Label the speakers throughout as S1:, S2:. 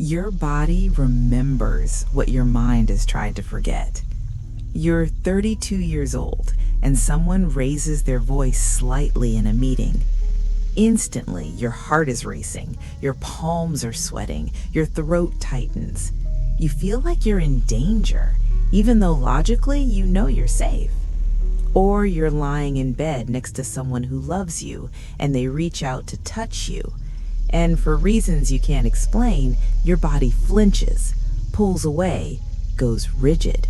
S1: Your body remembers what your mind has tried to forget. You're 32 years old and someone raises their voice slightly in a meeting. Instantly, your heart is racing, your palms are sweating, your throat tightens. You feel like you're in danger, even though logically you know you're safe. Or you're lying in bed next to someone who loves you and they reach out to touch you. And for reasons you can't explain, your body flinches, pulls away, goes rigid.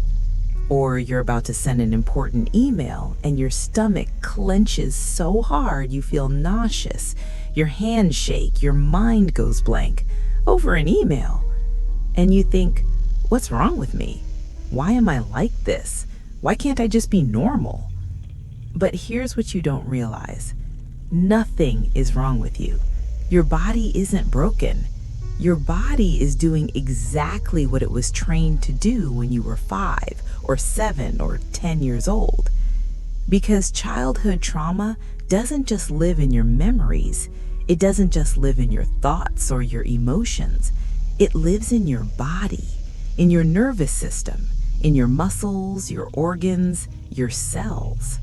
S1: Or you're about to send an important email and your stomach clenches so hard you feel nauseous, your hands shake, your mind goes blank over an email. And you think, what's wrong with me? Why am I like this? Why can't I just be normal? But here's what you don't realize. Nothing is wrong with you. Your body isn't broken. Your body is doing exactly what it was trained to do when you were 5 or 7 or 10 years old. Because childhood trauma doesn't just live in your memories. It doesn't just live in your thoughts or your emotions. It lives in your body, in your nervous system, in your muscles, your organs, your cells.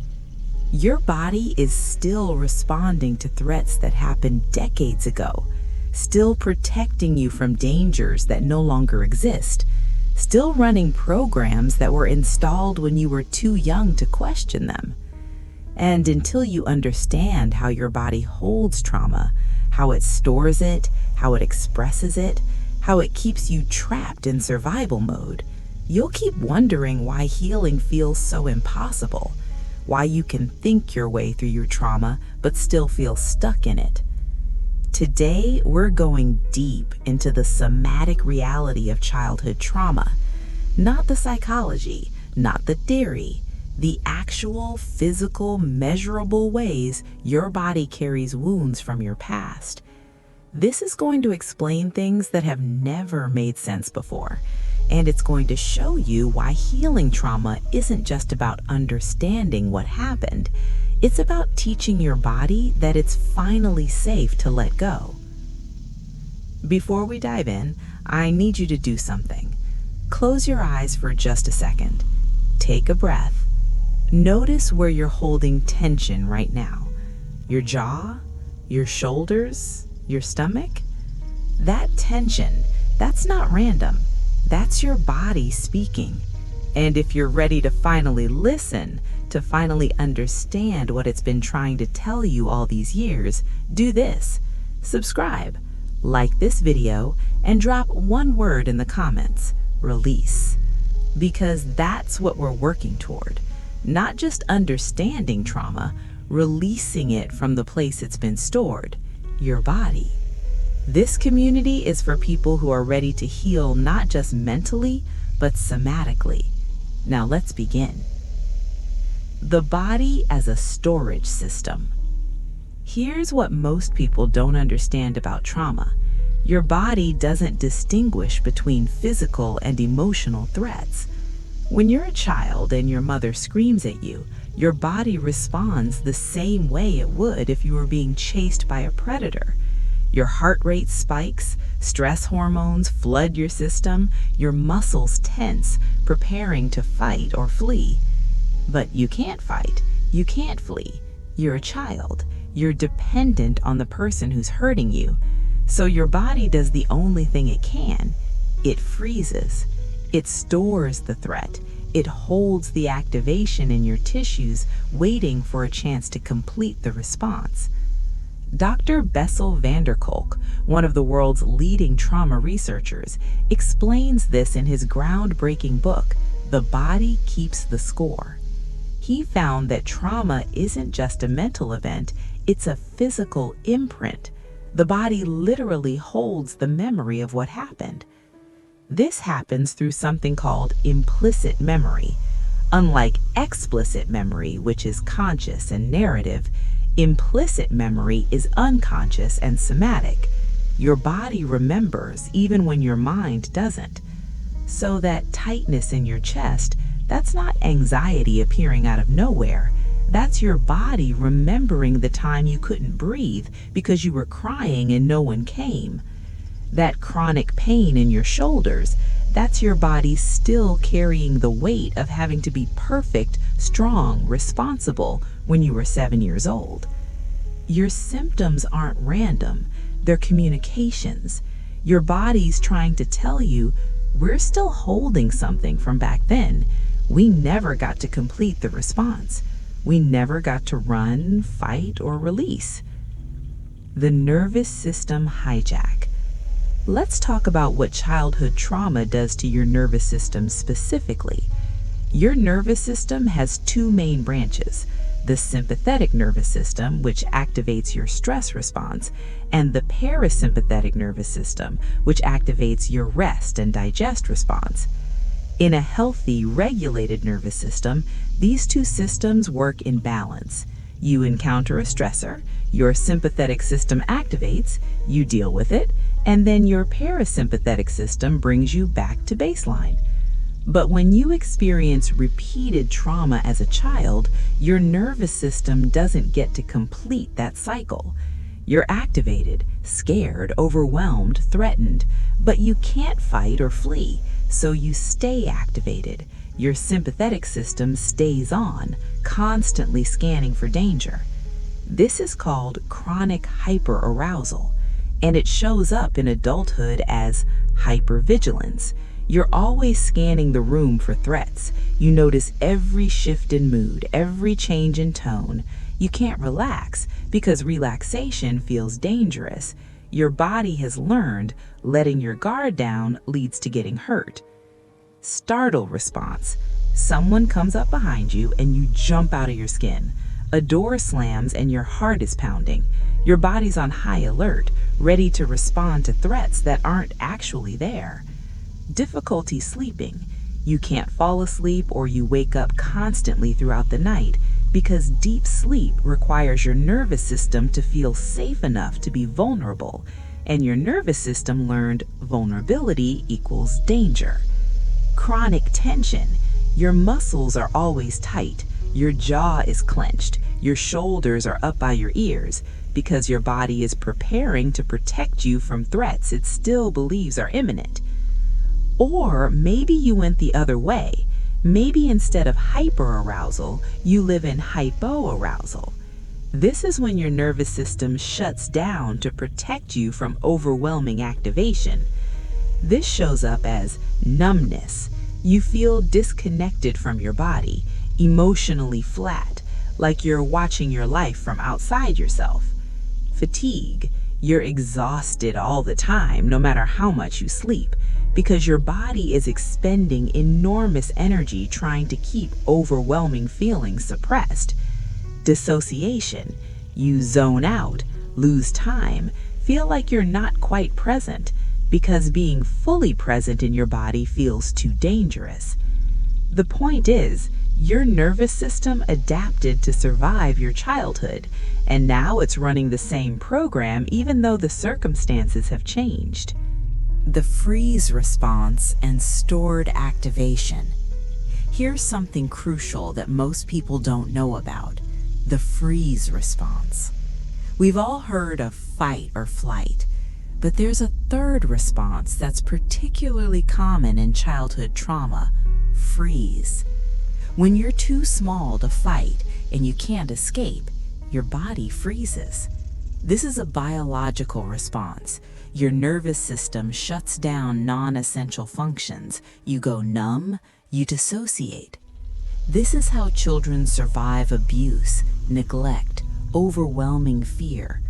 S1: Your body is still responding to threats that happened decades ago, still protecting you from dangers that no longer exist, still running programs that were installed when you were too young to question them. And until you understand how your body holds trauma, how it stores it, how it expresses it, how it keeps you trapped in survival mode, you'll keep wondering why healing feels so impossible, why you can think your way through your trauma but still feel stuck in it. Today, we're going deep into the somatic reality of childhood trauma, not the psychology, not the theory, the actual physical, measurable ways your body carries wounds from your past. This is going to explain things that have never made sense before. And it's going to show you why healing trauma isn't just about understanding what happened. It's about teaching your body that it's finally safe to let go. Before we dive in, I need you to do something. Close your eyes for just a second. Take a breath. Notice where you're holding tension right now. Your jaw, your shoulders, your stomach. That tension, that's not random. That's your body speaking. And if you're ready to finally listen, to finally understand what it's been trying to tell you all these years, do this. Subscribe, like this video, and drop one word in the comments, release. Because that's what we're working toward. Not just understanding trauma, releasing it from the place it's been stored, your body. This community is for people who are ready to heal not just mentally, but somatically. Now let's begin. The body as a storage system. Here's what most people don't understand about trauma. Your body doesn't distinguish between physical and emotional threats. When you're a child and your mother screams at you, your body responds the same way it would if you were being chased by a predator. Your heart rate spikes, stress hormones flood your system, your muscles tense, preparing to fight or flee. But you can't fight, you can't flee. You're a child. You're dependent on the person who's hurting you. So your body does the only thing it can. It freezes. It stores the threat. It holds the activation in your tissues, waiting for a chance to complete the response. Dr. Bessel van der Kolk, one of the world's leading trauma researchers, explains this in his groundbreaking book, The Body Keeps the Score. He found that trauma isn't just a mental event, it's a physical imprint. The body literally holds the memory of what happened. This happens through something called implicit memory. Unlike explicit memory, which is conscious and narrative, implicit memory is unconscious and somatic. Your body remembers even when your mind doesn't. So that tightness in your chest, that's not anxiety appearing out of nowhere. That's your body remembering the time you couldn't breathe because you were crying and no one came. That chronic pain in your shoulders, that's your body still carrying the weight of having to be perfect, strong, responsible when you were 7 years old. Your symptoms aren't random, they're communications. Your body's trying to tell you, we're still holding something from back then. We never got to complete the response. We never got to run, fight, or release. The nervous system hijack. Let's talk about what childhood trauma does to your nervous system specifically. Your nervous system has two main branches: the sympathetic nervous system, which activates your stress response, and the parasympathetic nervous system, which activates your rest and digest response. In a healthy, regulated nervous system, these two systems work in balance. You encounter a stressor, your sympathetic system activates, you deal with it, and then your parasympathetic system brings you back to baseline. But when you experience repeated trauma as a child, your nervous system doesn't get to complete that cycle. You're activated, scared, overwhelmed, threatened, but you can't fight or flee, so you stay activated. Your sympathetic system stays on, constantly scanning for danger. This is called chronic hyperarousal, and it shows up in adulthood as hypervigilance. You're always scanning the room for threats. You notice every shift in mood, every change in tone. You can't relax because relaxation feels dangerous. Your body has learned letting your guard down leads to getting hurt. Startle response. Someone comes up behind you and you jump out of your skin. A door slams and your heart is pounding. Your body's on high alert, ready to respond to threats that aren't actually there. Difficulty sleeping. You can't fall asleep or you wake up constantly throughout the night because deep sleep requires your nervous system to feel safe enough to be vulnerable, and your nervous system learned vulnerability equals danger. Chronic tension. Your muscles are always tight. Your jaw is clenched. Your shoulders are up by your ears because your body is preparing to protect you from threats it still believes are imminent. Or maybe you went the other way. Maybe instead of hyperarousal, you live in hypoarousal. This is when your nervous system shuts down to protect you from overwhelming activation. This shows up as numbness. You feel disconnected from your body, emotionally flat, like you're watching your life from outside yourself. Fatigue. You're exhausted all the time, no matter how much you sleep, because your body is expending enormous energy trying to keep overwhelming feelings suppressed. Dissociation. You zone out, lose time, feel like you're not quite present, because being fully present in your body feels too dangerous. The point is, your nervous system adapted to survive your childhood, and now it's running the same program even though the circumstances have changed. The freeze response and stored activation. Here's something crucial that most people don't know about: the freeze response. We've all heard of fight or flight, but there's a third response that's particularly common in childhood trauma: freeze. When you're too small to fight and you can't escape, your body freezes. This is a biological response. Your nervous system shuts down non-essential functions. You go numb, you dissociate. This is how children survive abuse, neglect, overwhelming fear.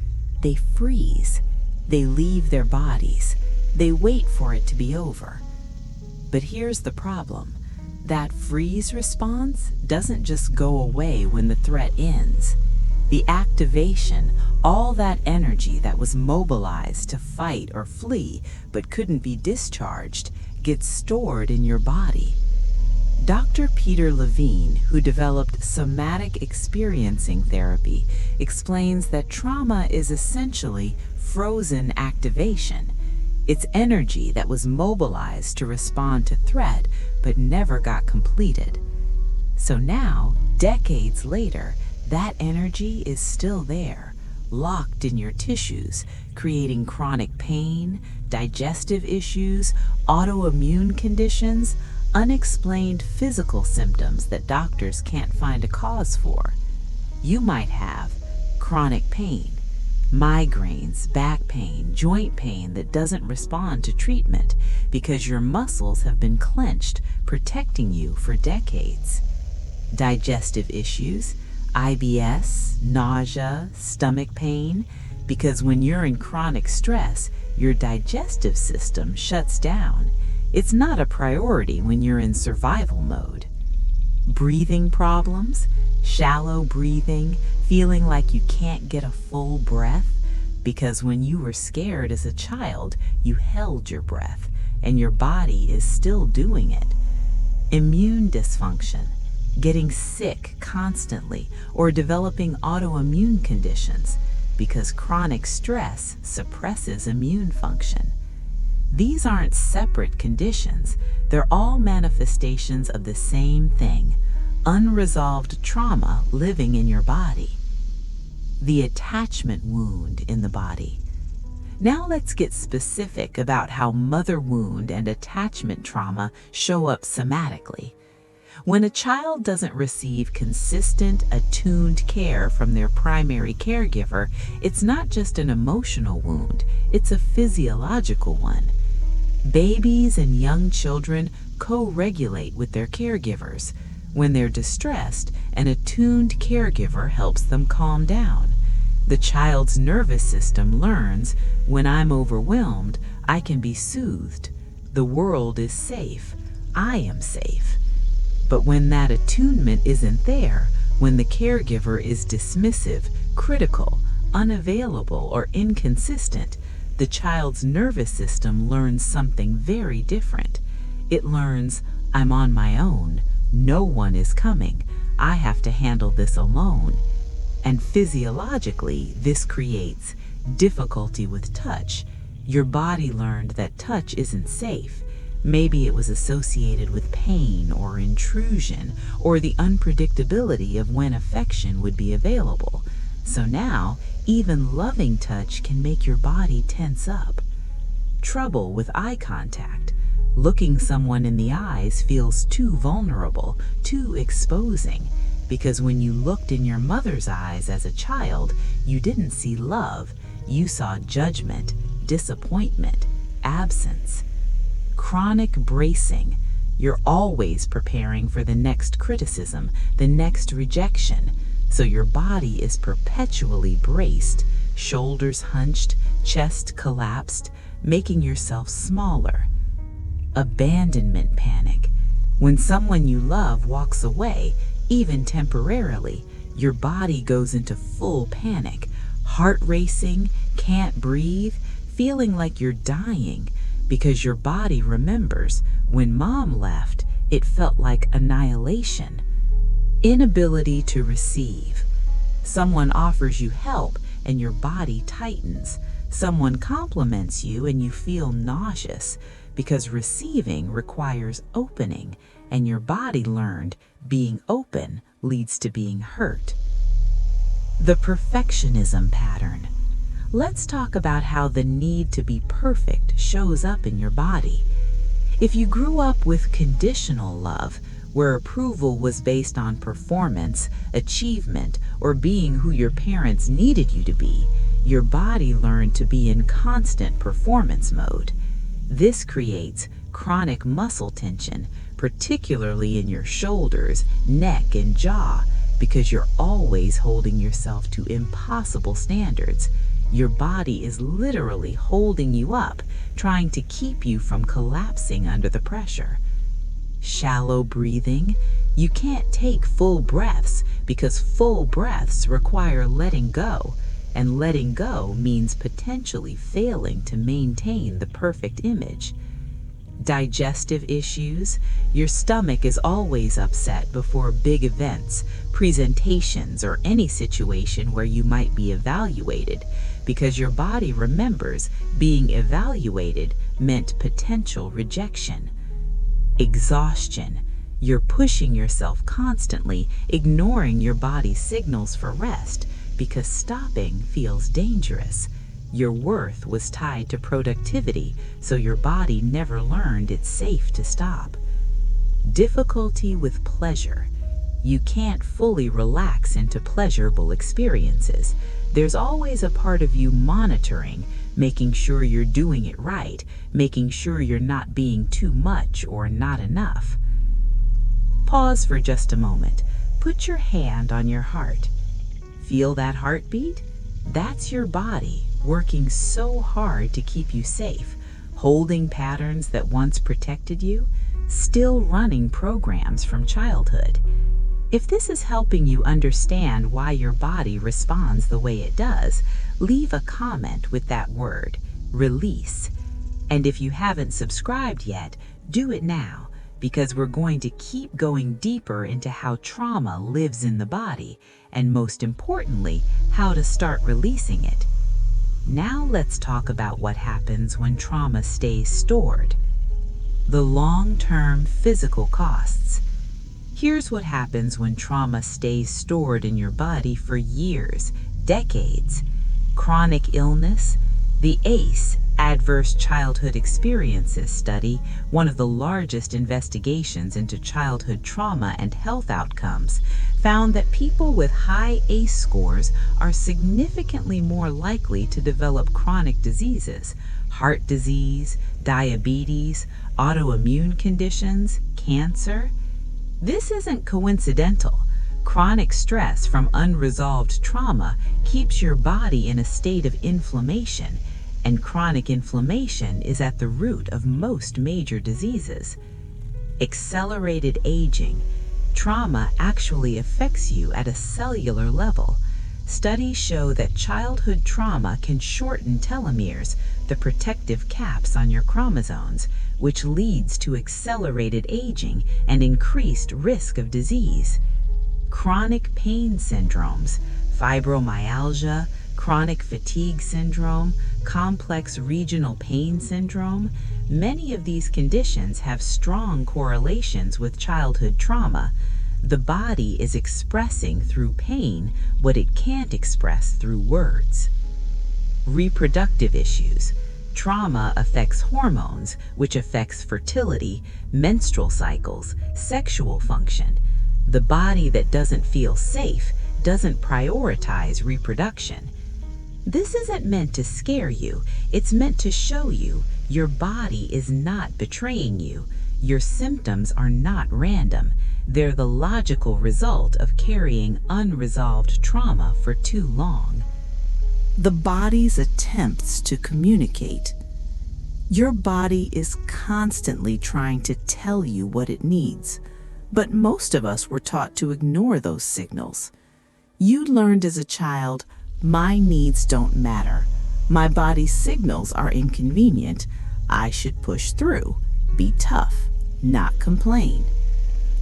S1: They freeze. They leave their bodies. They wait for it to be over. But here's the problem. That freeze response doesn't just go away when the threat ends. The activation, all that energy that was mobilized to fight or flee but couldn't be discharged, gets stored in your body. Dr. Peter Levine, who developed somatic experiencing therapy, explains that trauma is essentially frozen activation. It's energy that was mobilized to respond to threat but never got completed. So now, decades later, that energy is still there, locked in your tissues, creating chronic pain, digestive issues, autoimmune conditions, unexplained physical symptoms that doctors can't find a cause for. You might have chronic pain, migraines, back pain, joint pain that doesn't respond to treatment because your muscles have been clenched, protecting you for decades. Digestive issues, IBS, nausea, stomach pain, because when you're in chronic stress, your digestive system shuts down. It's not a priority when you're in survival mode. Breathing problems, shallow breathing, feeling like you can't get a full breath, because when you were scared as a child, you held your breath, and your body is still doing it. Immune dysfunction, getting sick constantly, or developing autoimmune conditions, because chronic stress suppresses immune function. These aren't separate conditions, they're all manifestations of the same thing, unresolved trauma living in your body. The attachment wound in the body. Now let's get specific about how mother wound and attachment trauma show up somatically. When a child doesn't receive consistent, attuned care from their primary caregiver, it's not just an emotional wound, it's a physiological one. Babies and young children co-regulate with their caregivers. When they're distressed, an attuned caregiver helps them calm down. The child's nervous system learns, when I'm overwhelmed, I can be soothed. The world is safe. I am safe. But when that attunement isn't there, when the caregiver is dismissive, critical, unavailable, or inconsistent, the child's nervous system learns something very different. It learns, I'm on my own. No one is coming. I have to handle this alone. And physiologically, this creates difficulty with touch. Your body learned that touch isn't safe. Maybe it was associated with pain or intrusion or the unpredictability of when affection would be available. So now, even loving touch can make your body tense up. Trouble with eye contact. Looking someone in the eyes feels too vulnerable, too exposing, because when you looked in your mother's eyes as a child, you didn't see love, you saw judgment, disappointment, absence. Chronic bracing. You're always preparing for the next criticism, the next rejection, so your body is perpetually braced, shoulders hunched, chest collapsed, making yourself smaller. Abandonment panic. When someone you love walks away, even temporarily, your body goes into full panic, heart racing, can't breathe, feeling like you're dying, because your body remembers when mom left, it felt like annihilation. Inability to receive. Someone offers you help and your body tightens. Someone compliments you and you feel nauseous, because receiving requires opening, and your body learned being open leads to being hurt. The perfectionism pattern. Let's talk about how the need to be perfect shows up in your body. If you grew up with conditional love, where approval was based on performance, achievement, or being who your parents needed you to be, your body learned to be in constant performance mode. This creates chronic muscle tension, particularly in your shoulders, neck, and jaw, because you're always holding yourself to impossible standards. Your body is literally holding you up, trying to keep you from collapsing under the pressure. Shallow breathing. You can't take full breaths because full breaths require letting go, and letting go means potentially failing to maintain the perfect image. Digestive issues. Your stomach is always upset before big events, presentations, or any situation where you might be evaluated, because your body remembers being evaluated meant potential rejection. Exhaustion. You're pushing yourself constantly, ignoring your body's signals for rest, because stopping feels dangerous. Your worth was tied to productivity, so your body never learned it's safe to stop. Difficulty with pleasure. You can't fully relax into pleasurable experiences. There's always a part of you monitoring, making sure you're doing it right, making sure you're not being too much or not enough. Pause for just a moment. Put your hand on your heart. Feel that heartbeat? That's your body working so hard to keep you safe, holding patterns that once protected you, still running programs from childhood. If this is helping you understand why your body responds the way it does, leave a comment with that word, release. And if you haven't subscribed yet, do it now, because we're going to keep going deeper into how trauma lives in the body, and most importantly, how to start releasing it. Now let's talk about what happens when trauma stays stored. The long-term physical costs. Here's what happens when trauma stays stored in your body for years, decades. Chronic illness. The ACE, Adverse Childhood Experiences study, one of the largest investigations into childhood trauma and health outcomes, found that people with high ACE scores are significantly more likely to develop chronic diseases, heart disease, diabetes, autoimmune conditions, cancer. This isn't coincidental. Chronic stress from unresolved trauma keeps your body in a state of inflammation, and chronic inflammation is at the root of most major diseases. Accelerated aging. Trauma actually affects you at a cellular level. Studies show that childhood trauma can shorten telomeres, the protective caps on your chromosomes, which leads to accelerated aging and increased risk of disease. Chronic pain syndromes, fibromyalgia, chronic fatigue syndrome, complex regional pain syndrome. Many of these conditions have strong correlations with childhood trauma. The body is expressing through pain what it can't express through words. Reproductive issues. Trauma affects hormones, which affects fertility, menstrual cycles, sexual function. The body that doesn't feel safe doesn't prioritize reproduction. This isn't meant to scare you. It's meant to show you your body is not betraying you. Your symptoms are not random. They're the logical result of carrying unresolved trauma for too long. The body's attempts to communicate. Your body is constantly trying to tell you what it needs, but most of us were taught to ignore those signals. You learned as a child, my needs don't matter. My body's signals are inconvenient. I should push through, be tough, not complain.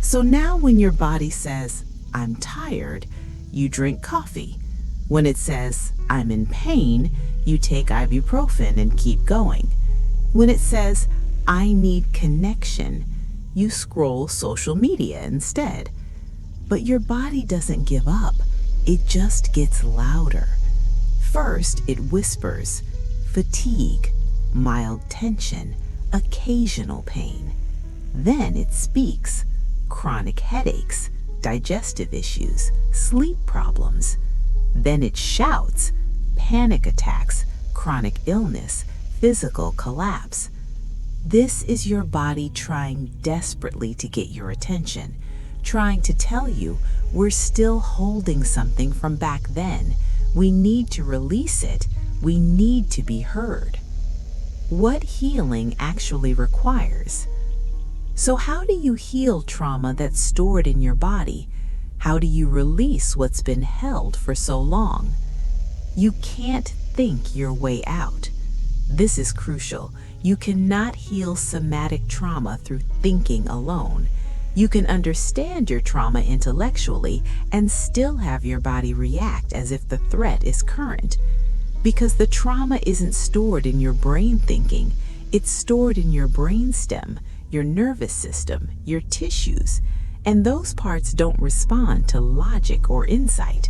S1: So now when your body says, I'm tired, you drink coffee. When it says, I'm in pain, you take ibuprofen and keep going. When it says, I need connection, you scroll social media instead. But your body doesn't give up. It just gets louder. First, it whispers, fatigue, mild tension, occasional pain. Then it speaks, chronic headaches, digestive issues, sleep problems. Then it shouts, panic attacks, chronic illness, physical collapse. This is your body trying desperately to get your attention, trying to tell you we're still holding something from back then. We need to release it. We need to be heard. What healing actually requires? So how do you heal trauma that's stored in your body? How do you release what's been held for so long? You can't think your way out. This is crucial. You cannot heal somatic trauma through thinking alone. You can understand your trauma intellectually and still have your body react as if the threat is current. Because the trauma isn't stored in your brain thinking, it's stored in your brainstem, your nervous system, your tissues. And those parts don't respond to logic or insight.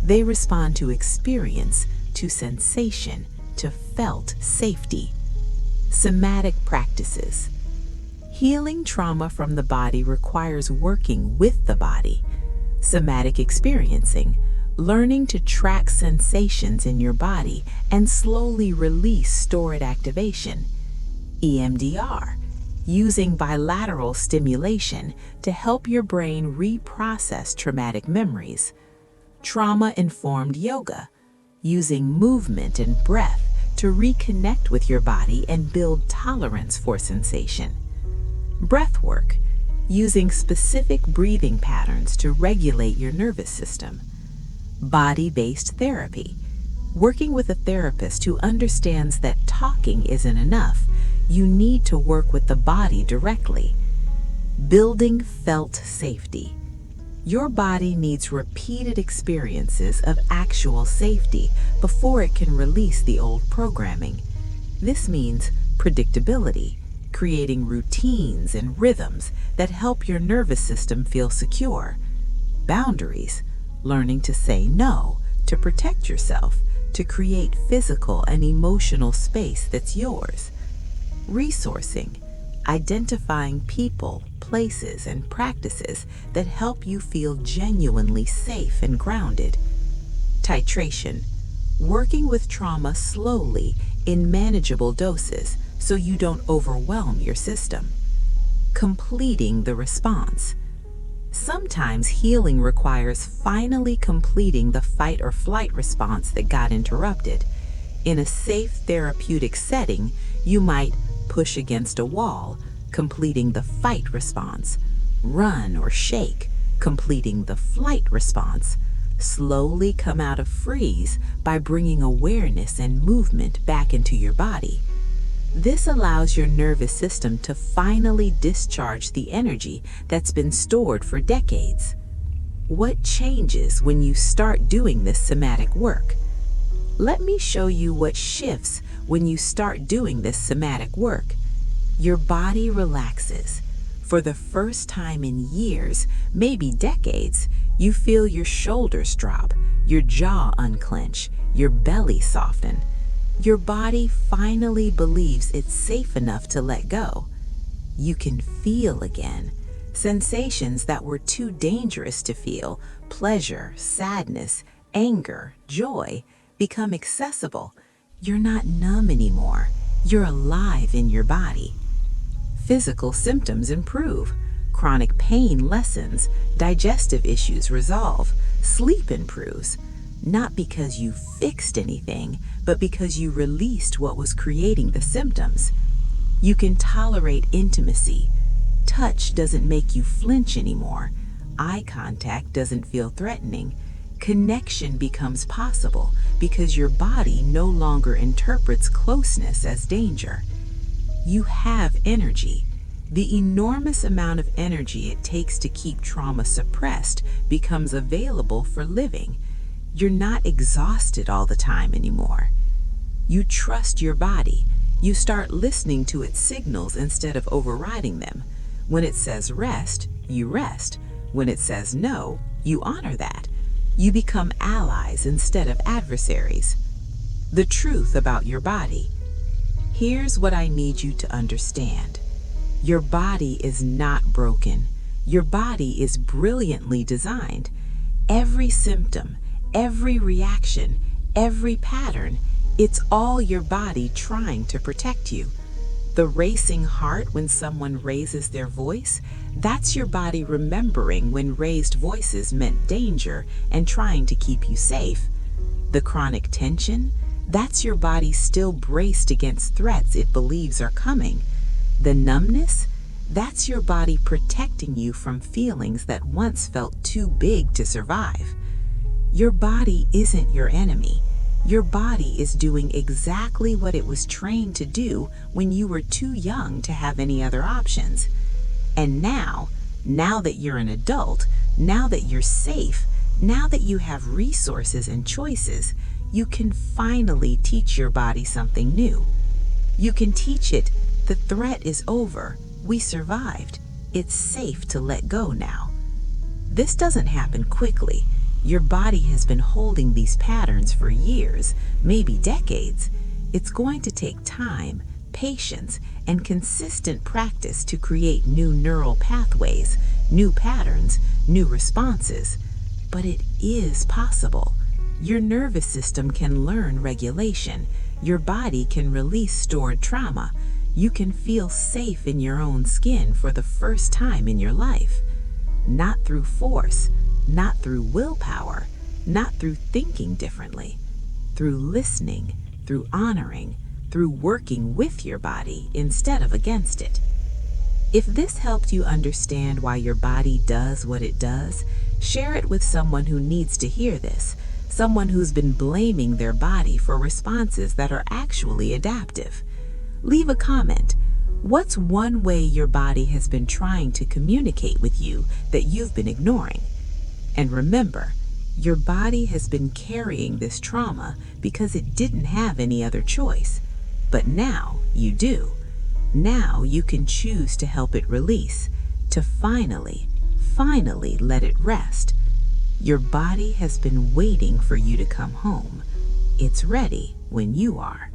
S1: They respond to experience, to sensation, to felt safety. Somatic practices. Healing trauma from the body requires working with the body. Somatic experiencing, learning to track sensations in your body and slowly release stored activation. EMDR, using bilateral stimulation to help your brain reprocess traumatic memories. Trauma-informed yoga, using movement and breath to reconnect with your body and build tolerance for sensation. Breath work, using specific breathing patterns to regulate your nervous system. Body-based therapy, working with a therapist who understands that talking isn't enough. You need to work with the body directly. Building felt safety. Your body needs repeated experiences of actual safety before it can release the old programming. This means predictability, creating routines and rhythms that help your nervous system feel secure. Boundaries, learning to say no, to protect yourself, to create physical and emotional space that's yours. Resourcing, identifying people, places, and practices that help you feel genuinely safe and grounded. Titration, working with trauma slowly in manageable doses so you don't overwhelm your system. Completing the response. Sometimes healing requires finally completing the fight or flight response that got interrupted. In a safe therapeutic setting, you might push against a wall, completing the fight response, run or shake, completing the flight response, slowly come out of freeze by bringing awareness and movement back into your body. This allows your nervous system to finally discharge the energy that's been stored for decades. What changes when you start doing this somatic work? Let me show you what shifts when you start doing this somatic work. Your body relaxes. For the first time in years, maybe decades, you feel your shoulders drop, your jaw unclench, your belly soften. Your body finally believes it's safe enough to let go. You can feel again. Sensations that were too dangerous to feel, pleasure, sadness, anger, joy, become accessible. You're not numb anymore. You're alive in your body. Physical symptoms improve. Chronic pain lessens. Digestive issues resolve. Sleep improves. Not because you fixed anything, but because you released what was creating the symptoms. You can tolerate intimacy. Touch doesn't make you flinch anymore. Eye contact doesn't feel threatening. Connection becomes possible because your body no longer interprets closeness as danger. You have energy. The enormous amount of energy it takes to keep trauma suppressed becomes available for living. You're not exhausted all the time anymore. You trust your body. You start listening to its signals instead of overriding them. When it says rest, you rest. When it says no, you honor that. You become allies instead of adversaries. The truth about your body. Here's what I need you to understand. Your body is not broken. Your body is brilliantly designed. Every symptom, every reaction, every pattern, it's all your body trying to protect you. The racing heart when someone raises their voice, that's your body remembering when raised voices meant danger and trying to keep you safe. The chronic tension, that's your body still braced against threats it believes are coming. The numbness, that's your body protecting you from feelings that once felt too big to survive. Your body isn't your enemy. Your body is doing exactly what it was trained to do when you were too young to have any other options. And now that you're an adult, now that you're safe, now that you have resources and choices, you can finally teach your body something new. You can teach it, the threat is over, we survived, it's safe to let go now. This doesn't happen quickly. Your body has been holding these patterns for years, maybe decades. It's going to take time, patience, and consistent practice to create new neural pathways, new patterns, new responses. But it is possible. Your nervous system can learn regulation. Your body can release stored trauma. You can feel safe in your own skin for the first time in your life. Not through force, not through willpower, not through thinking differently, through listening, through honoring, through working with your body instead of against it. If this helped you understand why your body does what it does, share it with someone who needs to hear this, someone who's been blaming their body for responses that are actually adaptive. Leave a comment. What's one way your body has been trying to communicate with you that you've been ignoring? And remember, your body has been carrying this trauma because it didn't have any other choice. But now you do. Now you can choose to help it release, to finally let it rest. Your body has been waiting for you to come home. It's ready when you are.